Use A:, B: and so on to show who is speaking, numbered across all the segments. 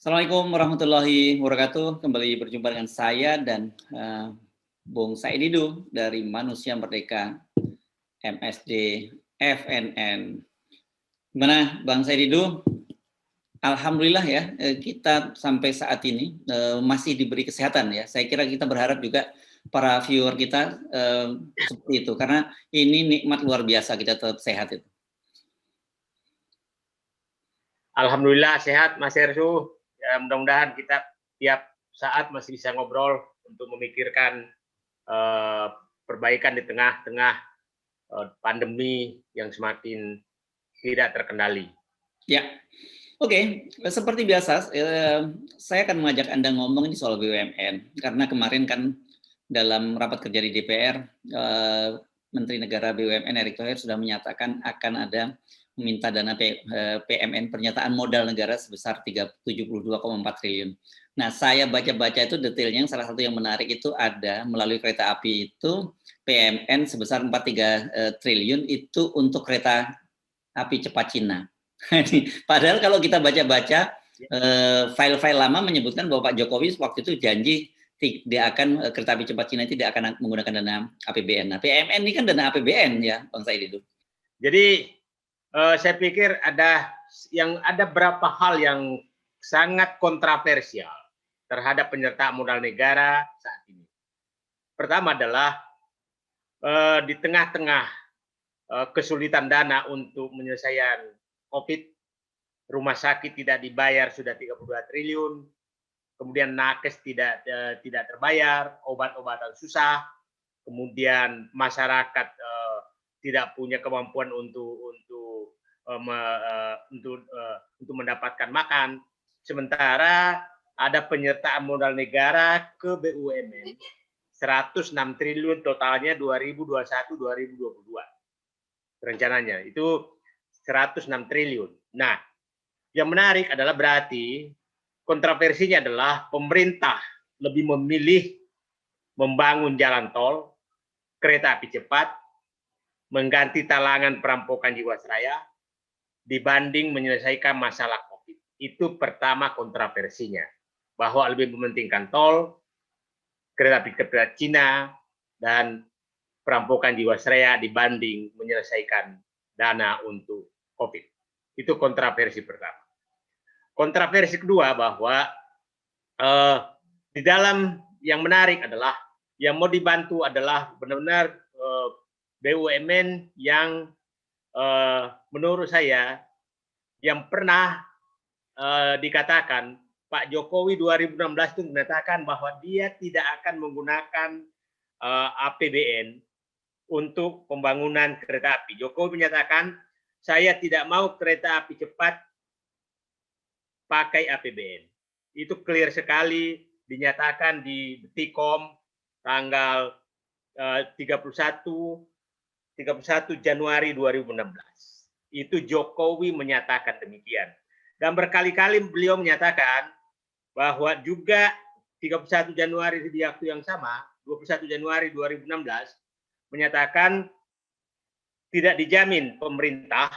A: Assalamualaikum warahmatullahi wabarakatuh. Kembali berjumpa dengan saya dan Bung Said Didu dari Manusia Merdeka MSD FNN. Gimana Bang Said Didu? Alhamdulillah ya, kita sampai saat ini masih diberi kesehatan ya. Saya kira kita berharap juga para viewer kita seperti itu, karena ini nikmat luar biasa kita tetap sehat itu.
B: Alhamdulillah sehat Mas Ersu. Ya, mudah-mudahan kita tiap saat masih bisa ngobrol untuk memikirkan perbaikan di tengah-tengah pandemi yang semakin tidak terkendali.
A: Ya, oke. Seperti biasa, saya akan mengajak Anda ngomong ini soal BUMN. Karena kemarin kan dalam rapat kerja di DPR, Menteri Negara BUMN Erick Thohir sudah menyatakan akan ada meminta dana PMN, pernyataan modal negara sebesar 72,4 triliun. Nah, saya baca-baca itu detailnya, salah satu yang menarik itu ada melalui kereta api itu PMN sebesar 43 triliun itu untuk kereta api cepat Cina. Padahal kalau kita baca-baca file-file lama menyebutkan bahwa Pak Jokowi waktu itu janji tidak akan kereta api cepat Cina tidak akan menggunakan dana APBN. Nah, PMN ini kan dana APBN ya, Bang Said itu.
B: Jadi saya pikir ada beberapa hal yang sangat kontroversial terhadap penyertaan modal negara saat ini. Pertama adalah di tengah-tengah kesulitan dana untuk penyelesaian COVID, rumah sakit tidak dibayar sudah 32 triliun, kemudian nakes tidak terbayar, obat-obatan susah, kemudian masyarakat tidak punya kemampuan untuk mendapatkan makan, sementara ada penyertaan modal negara ke BUMN 106 triliun totalnya 2021-2022. Rencananya itu 106 triliun. Nah, yang menarik adalah berarti kontroversinya adalah pemerintah lebih memilih membangun jalan tol, kereta api cepat, mengganti talangan perampokan Jiwasraya dibanding menyelesaikan masalah COVID. Itu pertama kontroversinya, bahwa lebih mementingkan tol, kereta api cepat Cina, dan perampokan Jiwasraya dibanding menyelesaikan dana untuk COVID. Itu kontroversi pertama. Kontroversi kedua bahwa di dalam yang menarik adalah yang mau dibantu adalah benar-benar BUMN yang menurut saya yang pernah dikatakan Pak Jokowi 2016 itu mengatakan bahwa dia tidak akan menggunakan APBN untuk pembangunan kereta api. Jokowi menyatakan, saya tidak mau kereta api cepat pakai APBN. Itu clear sekali dinyatakan di Detikcom tanggal 31 Januari 2016. Itu Jokowi menyatakan demikian. Dan berkali-kali beliau menyatakan bahwa juga 31 Januari di waktu yang sama, 21 Januari 2016, menyatakan tidak dijamin pemerintah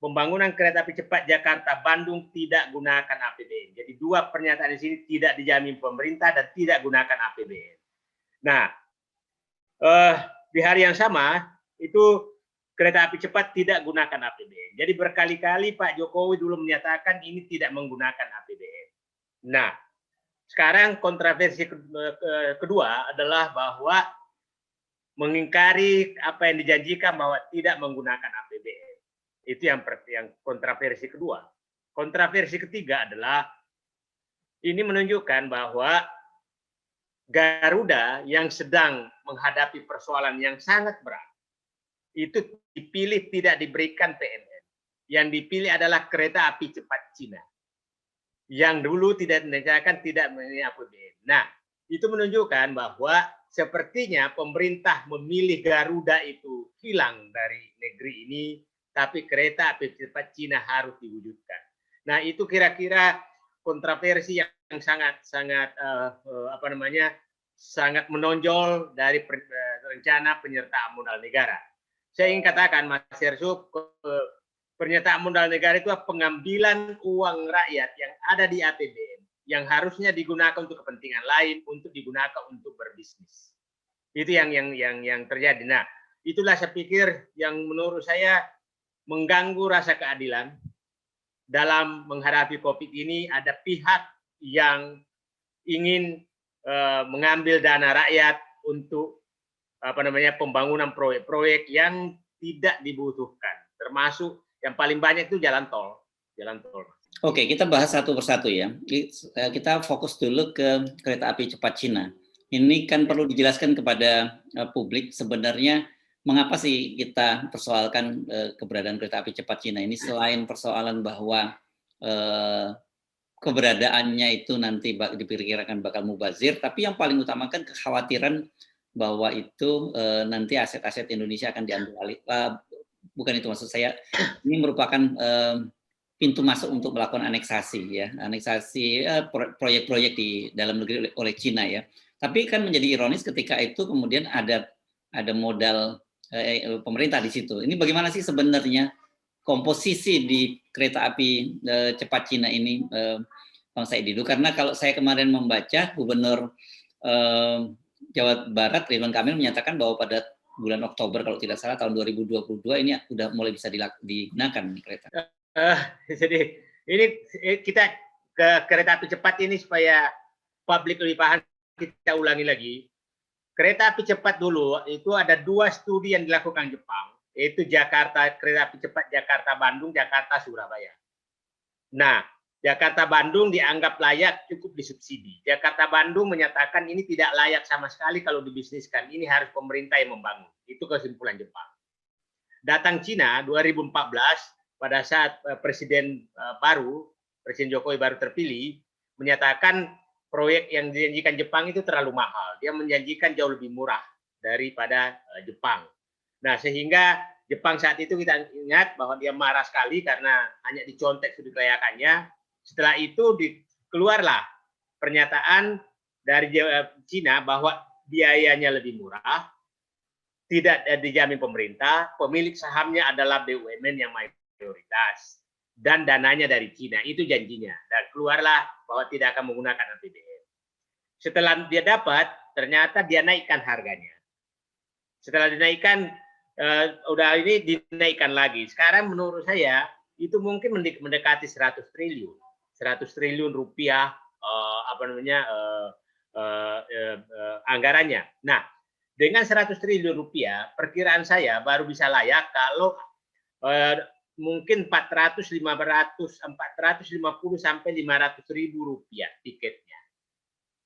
B: pembangunan kereta api cepat Jakarta-Bandung tidak gunakan APBN. Jadi dua pernyataan di sini, tidak dijamin pemerintah dan tidak gunakan APBN. Nah, di hari yang sama itu kereta api cepat tidak gunakan APBN. Jadi berkali-kali Pak Jokowi dulu menyatakan ini tidak menggunakan APBN. Nah, sekarang kontroversi kedua adalah bahwa mengingkari apa yang dijanjikan bahwa tidak menggunakan APBN. Itu yang kontroversi kedua. Kontroversi ketiga adalah ini menunjukkan bahwa Garuda yang sedang menghadapi persoalan yang sangat berat itu dipilih tidak diberikan PMN. Yang dipilih adalah kereta api cepat Cina. Yang dulu tidak dinyatakan tidak memiliki APBN. Nah, itu menunjukkan bahwa sepertinya pemerintah memilih Garuda itu hilang dari negeri ini, tapi kereta api cepat Cina harus diwujudkan. Nah, itu kira-kira kontroversi yang sangat sangat menonjol dari rencana penyertaan modal negara. Saya ingin katakan, Mas Hersuk, pernyataan modal negara itu pengambilan uang rakyat yang ada di APBN yang harusnya digunakan untuk kepentingan lain, untuk digunakan untuk berbisnis. Itu yang terjadi. Nah, itulah saya pikir yang menurut saya mengganggu rasa keadilan dalam menghadapi COVID ini. Ada pihak yang ingin mengambil dana rakyat untuk pembangunan proyek-proyek yang tidak dibutuhkan, termasuk yang paling banyak itu jalan tol.
A: Oke, kita bahas satu persatu ya. Kita fokus dulu ke kereta api cepat Cina. Ini kan perlu dijelaskan kepada publik sebenarnya mengapa sih kita persoalkan keberadaan kereta api cepat Cina ini, selain persoalan bahwa keberadaannya itu nanti diperkirakan bakal mubazir, tapi yang paling utamakan kekhawatiran bahwa itu nanti aset-aset Indonesia akan diambil alih. Bukan itu maksud saya, ini merupakan pintu masuk untuk melakukan aneksasi ya, proyek-proyek di dalam negeri oleh Cina ya. Tapi kan menjadi ironis ketika itu kemudian ada modal pemerintah di situ. Ini bagaimana sih sebenarnya komposisi di kereta api cepat Cina ini, Bang Saididu? Karena kalau saya kemarin membaca, Gubernur Jawa Barat Ridwan Kamil menyatakan bahwa pada bulan Oktober kalau tidak salah tahun 2022 ini sudah mulai bisa digunakan kereta.
B: Jadi ini kita ke kereta api cepat ini supaya publik lebih paham, kita ulangi lagi. Kereta api cepat dulu itu ada 2 studi yang dilakukan Jepang, yaitu kereta api cepat Jakarta-Bandung, Jakarta-Surabaya. Nah, Jakarta-Bandung dianggap layak, cukup disubsidi. Jakarta-Bandung menyatakan ini tidak layak sama sekali kalau dibisniskan, ini harus pemerintah yang membangun. Itu kesimpulan Jepang. Datang Cina 2014, pada saat Presiden Jokowi baru terpilih, menyatakan proyek yang dijanjikan Jepang itu terlalu mahal. Dia menjanjikan jauh lebih murah daripada Jepang. Nah, sehingga Jepang saat itu kita ingat bahwa dia marah sekali karena hanya dicontek studi kelayakannya. Setelah itu keluarlah pernyataan dari Cina bahwa biayanya lebih murah, tidak dijamin pemerintah, pemilik sahamnya adalah BUMN yang mayoritas, dan dananya dari Cina. Itu janjinya. Dan keluarlah bahwa tidak akan menggunakan APBN. Setelah dia dapat, ternyata dia naikkan harganya. Setelah dinaikkan, udah ini dinaikkan lagi. Sekarang menurut saya itu mungkin mendekati 100 triliun. 100 triliun rupiah anggarannya. Nah, dengan 100 triliun rupiah, perkiraan saya baru bisa layak kalau mungkin 450 sampai 500 ribu rupiah tiketnya.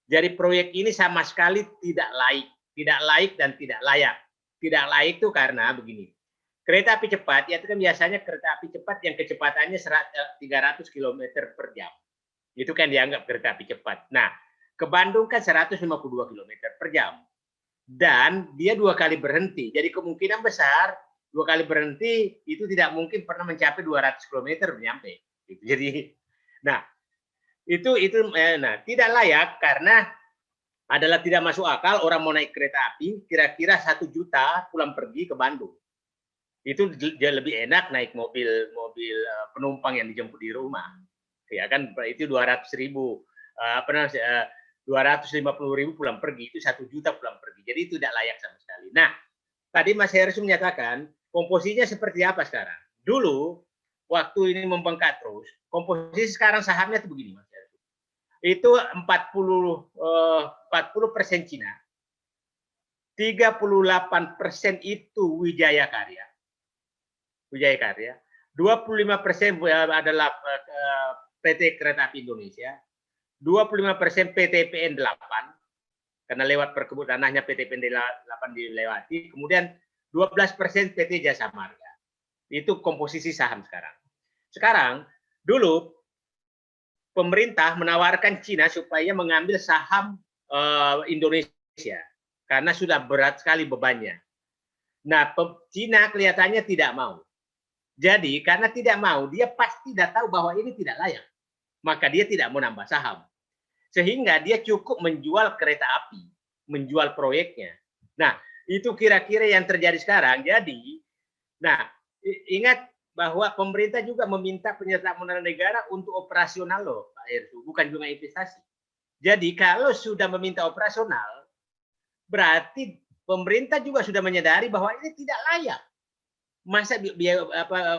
B: Jadi proyek ini sama sekali tidak laik dan tidak layak. Tidak laik itu karena begini. Kereta api cepat, ya itu kan biasanya kereta api cepat yang kecepatannya 300 km per jam. Itu kan dianggap kereta api cepat. Nah, ke Bandung kan 152 km per jam. Dan dia 2 kali berhenti. Jadi kemungkinan besar 2 kali berhenti itu tidak mungkin pernah mencapai 200 km nyampe. Jadi, nah itu tidak layak karena adalah tidak masuk akal orang mau naik kereta api kira-kira 1 juta pulang pergi ke Bandung. Itu dia lebih enak naik mobil penumpang yang dijemput di rumah. Ya kan itu 200.000 250.000 pulang pergi, itu 1 juta pulang pergi. Jadi itu tidak layak sama sekali. Nah, tadi Mas Heru menyatakan komposisinya seperti apa sekarang. Dulu waktu ini membengkak terus, komposisi sekarang sahamnya itu begini Mas Heru. Itu 40% Cina, 38% itu Wijaya Karya, 25% adalah PT Kereta Api Indonesia, 25% PT PN 8, karena lewat perkebut tanahnya PT PN 8 dilewati, kemudian 12% PT Jasa Marga. Itu komposisi saham sekarang. Sekarang, dulu pemerintah menawarkan Cina supaya mengambil saham Indonesia, karena sudah berat sekali bebannya. Nah, Cina kelihatannya tidak mau. Jadi, karena tidak mau, dia pasti sudah tahu bahwa ini tidak layak. Maka dia tidak mau nambah saham. Sehingga dia cukup menjual kereta api, menjual proyeknya. Nah, itu kira-kira yang terjadi sekarang. Jadi, nah, ingat bahwa pemerintah juga meminta penyertaan modal negara untuk operasional loh, Pak Heru, bukan cuma investasi. Jadi kalau sudah meminta operasional, berarti pemerintah juga sudah menyadari bahwa ini tidak layak. Masa biaya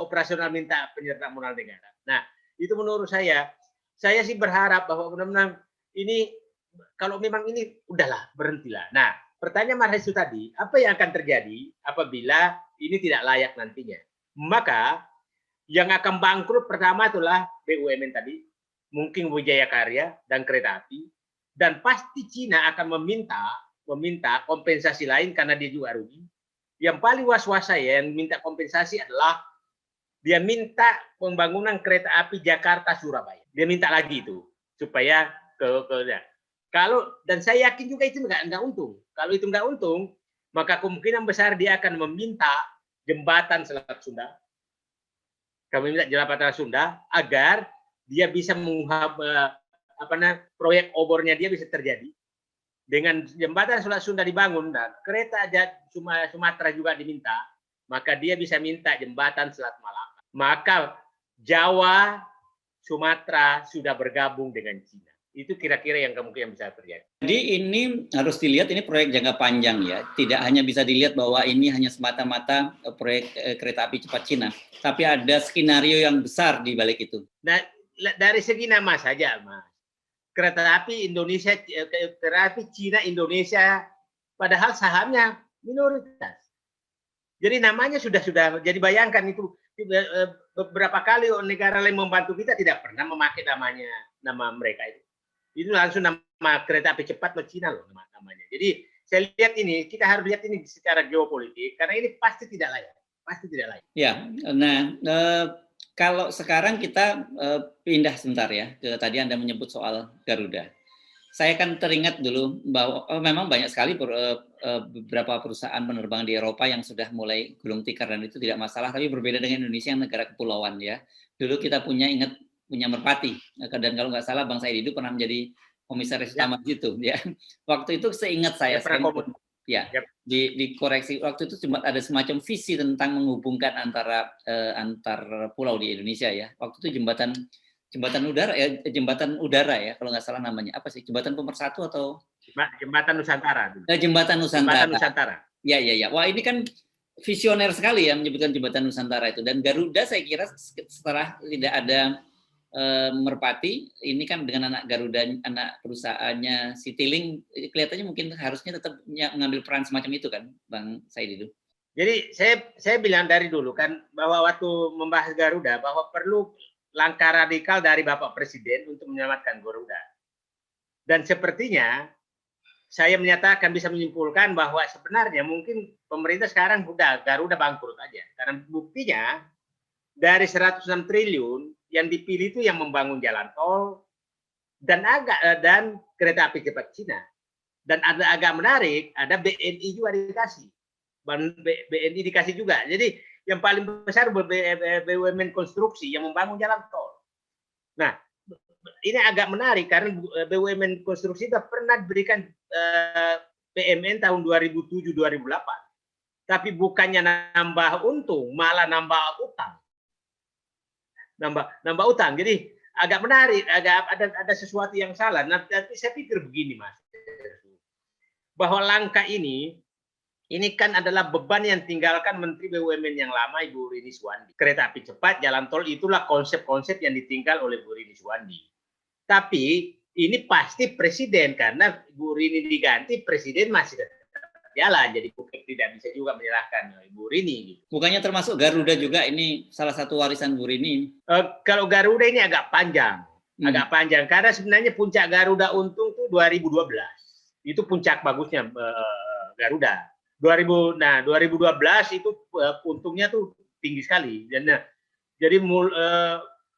B: operasional minta penyertaan modal negara. Nah, itu menurut saya sih berharap bahwa benar-benar ini kalau memang ini udahlah berhentilah. Nah, pertanyaan Mas Hesu tadi, apa yang akan terjadi apabila ini tidak layak nantinya? Maka yang akan bangkrut pertama itulah BUMN tadi, mungkin Wijaya Karya dan kereta api, dan pasti Cina akan meminta kompensasi lain karena dia juga rugi. Yang paling was-was saya yang minta kompensasi adalah dia minta pembangunan kereta api Jakarta Surabaya. Dia minta lagi itu supaya kalau dan saya yakin juga itu nggak untung. Kalau itu nggak untung, maka kemungkinan besar dia akan meminta jembatan Selat Sunda. Kami minta jembatan Sunda agar dia bisa menghub proyek obornya dia bisa terjadi. Dengan jembatan Selat Sunda dibangun dan kereta Sumatera juga diminta, maka dia bisa minta jembatan Selat Malaka. Maka Jawa, Sumatera sudah bergabung dengan Cina. Itu kira-kira yang kemungkinan bisa terjadi.
A: Jadi ini harus dilihat, ini proyek jangka panjang ya. Tidak hanya bisa dilihat bahwa ini hanya semata-mata proyek kereta api cepat Cina, tapi ada skenario yang besar di balik itu.
B: Nah, dari segi nama saja, Mas. Kereta api Indonesia, kereta api Cina Indonesia, padahal sahamnya minoritas. Jadi namanya sudah jadi bayangkan itu beberapa kali negara lain membantu kita tidak pernah memakai nama mereka itu. Itu langsung nama kereta api cepat Cina loh namanya. Jadi saya lihat ini, kita harus lihat ini secara geopolitik karena ini pasti tidak layak. Pasti tidak layak.
A: Ya, nah kalau sekarang kita pindah sebentar ya ke tadi Anda menyebut soal Garuda. Saya kan teringat dulu bahwa memang banyak sekali beberapa perusahaan penerbangan di Eropa yang sudah mulai gulung tikar dan itu tidak masalah, tapi berbeda dengan Indonesia yang negara kepulauan ya. Dulu kita punya Merpati, dan kalau nggak salah Bang Said itu pernah menjadi komisaris utama di situ ya. Waktu itu seingat saya dikoreksi, waktu itu cuma ada semacam visi tentang menghubungkan antar pulau di Indonesia ya. Waktu itu jembatan udara ya kalau nggak salah namanya, apa sih, jembatan pemersatu atau
B: jembatan Nusantara.
A: Jembatan Nusantara. Ya. Wah, ini kan visioner sekali ya menyebutkan jembatan Nusantara itu. Dan Garuda saya kira setelah tidak ada Merpati, ini kan dengan anak Garuda, anak perusahaannya Citylink, kelihatannya mungkin harusnya tetap mengambil peran semacam itu kan, Bang Said itu.
B: Jadi saya bilang dari dulu kan bahwa waktu membahas Garuda bahwa perlu langkah radikal dari Bapak Presiden untuk menyelamatkan Garuda. Dan sepertinya saya menyatakan bisa menyimpulkan bahwa sebenarnya mungkin pemerintah sekarang udah Garuda bangkrut aja. Karena buktinya dari 106 triliun yang dipilih itu yang membangun jalan tol dan kereta api cepat Cina. Dan ada agak menarik, ada BNI juga dikasih. BNI dikasih juga. Jadi yang paling besar BUMN konstruksi yang membangun jalan tol. Nah, ini agak menarik karena BUMN konstruksi sudah pernah diberikan PMN tahun 2007-2008. Tapi bukannya nambah untung, malah nambah utang. Nambah utang. Jadi agak menarik, agak ada sesuatu yang salah. Nah, tapi saya pikir begini, Mas. Bahwa langkah ini kan adalah beban yang tinggalkan Menteri BUMN yang lama, Ibu Rini Suwandi. Kereta api cepat, jalan tol itulah konsep-konsep yang ditinggal oleh Bu Rini Suwandi. Tapi ini pasti presiden, karena Bu Rini diganti, presiden masih jalan, jadi tidak bisa juga menyerahkan Bu Rini. Gitu.
A: Bukannya termasuk Garuda juga, ini salah satu warisan Bu Rini?
B: Kalau Garuda ini agak panjang, karena sebenarnya puncak Garuda untung tuh 2012. Itu puncak bagusnya Garuda. 2012 itu untungnya tuh tinggi sekali. Dan jadi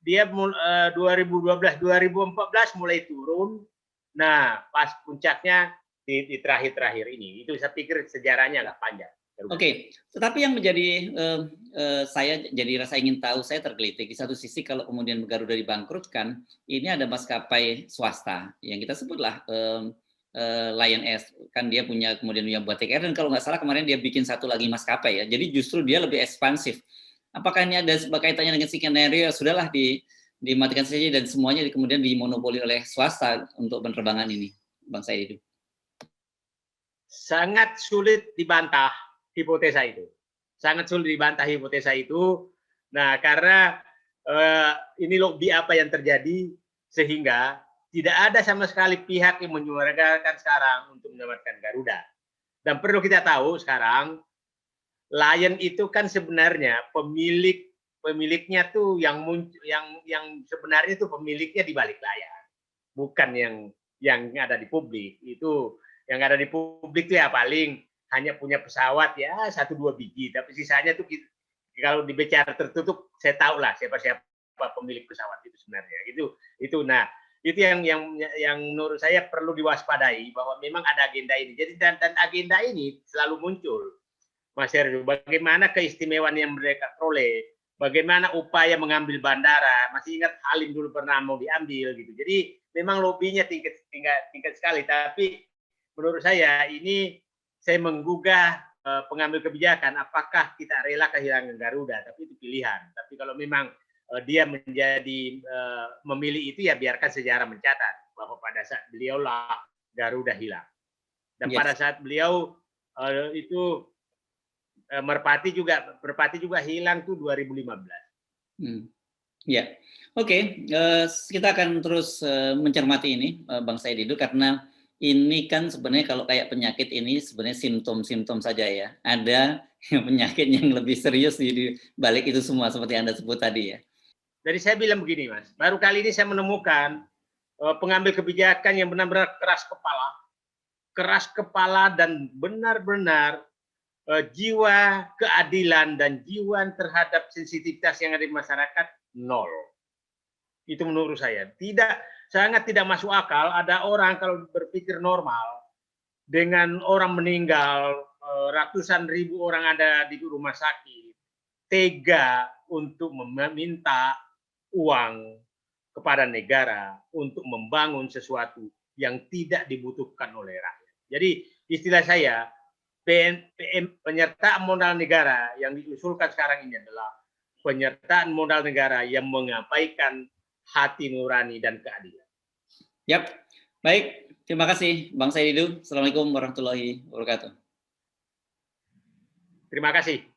B: dia 2012 2014 mulai turun. Nah, pas puncaknya di terakhir ini. Itu saya pikir sejarahnya agak panjang.
A: Oke, tetapi yang menjadi saya jadi rasa ingin tahu, saya tergelitik di satu sisi kalau kemudian Garuda dibangkrutkan, ini ada maskapai swasta yang kita sebutlah Lion Air, kan dia kemudian punya Batik Air, dan kalau nggak salah kemarin dia bikin satu lagi maskapai ya, jadi justru dia lebih ekspansif. Apakah ini ada kaitannya dengan skenario? Sudahlah dimatikan saja dan semuanya kemudian dimonopoli oleh swasta untuk penerbangan ini, Bang Said itu.
B: Sangat sulit dibantah hipotesa itu. Sangat sulit dibantah hipotesa itu. Nah, karena ini lobby apa yang terjadi sehingga tidak ada sama sekali pihak yang menyuarakan sekarang untuk menyelamatkan Garuda. Dan perlu kita tahu sekarang, Lion itu kan sebenarnya pemiliknya tuh yang sebenarnya itu pemiliknya di balik layar, bukan yang ada di publik. Itu yang ada di publik tuh ya paling hanya punya pesawat ya 1-2 biji, tapi sisanya tuh kalau dibicara tertutup saya tahu lah siapa pemilik pesawat itu sebenarnya. Itu nah itu yang menurut saya perlu diwaspadai bahwa memang ada agenda ini. Jadi dan agenda ini selalu muncul, Mas Heru. Bagaimana keistimewaan yang mereka peroleh, bagaimana upaya mengambil bandara. Masih ingat Halim dulu pernah mau diambil gitu. Jadi memang lobbynya tingkat sekali. Tapi menurut saya ini saya menggugah pengambil kebijakan, apakah kita rela kehilangan Garuda, tapi itu pilihan. Tapi kalau memang dia menjadi memilih itu, ya biarkan sejarah mencatat bahwa pada saat beliau lah Garuda hilang. Dan pada saat beliau itu Merpati juga hilang tuh 2015.
A: Ya, oke. Kita akan terus mencermati ini, Bang Said itu, karena ini kan sebenarnya kalau kayak penyakit ini sebenarnya simptom-simptom saja ya. Ada penyakit yang lebih serius di balik itu semua seperti Anda sebut tadi ya.
B: Jadi saya bilang begini, Mas. Baru kali ini saya menemukan pengambil kebijakan yang benar-benar keras kepala dan benar-benar jiwa keadilan dan jiwa terhadap sensitivitas yang ada di masyarakat nol. Itu menurut saya sangat tidak masuk akal. Ada orang kalau berpikir normal dengan orang meninggal, ratusan ribu orang ada di rumah sakit, tega untuk meminta uang kepada negara untuk membangun sesuatu yang tidak dibutuhkan oleh rakyat. Jadi istilah saya, penyertaan modal negara yang diusulkan sekarang ini adalah penyertaan modal negara yang mengabaikan hati nurani dan keadilan.
A: Yap, baik. Terima kasih Bang Saididu. Assalamualaikum warahmatullahi wabarakatuh.
B: Terima kasih.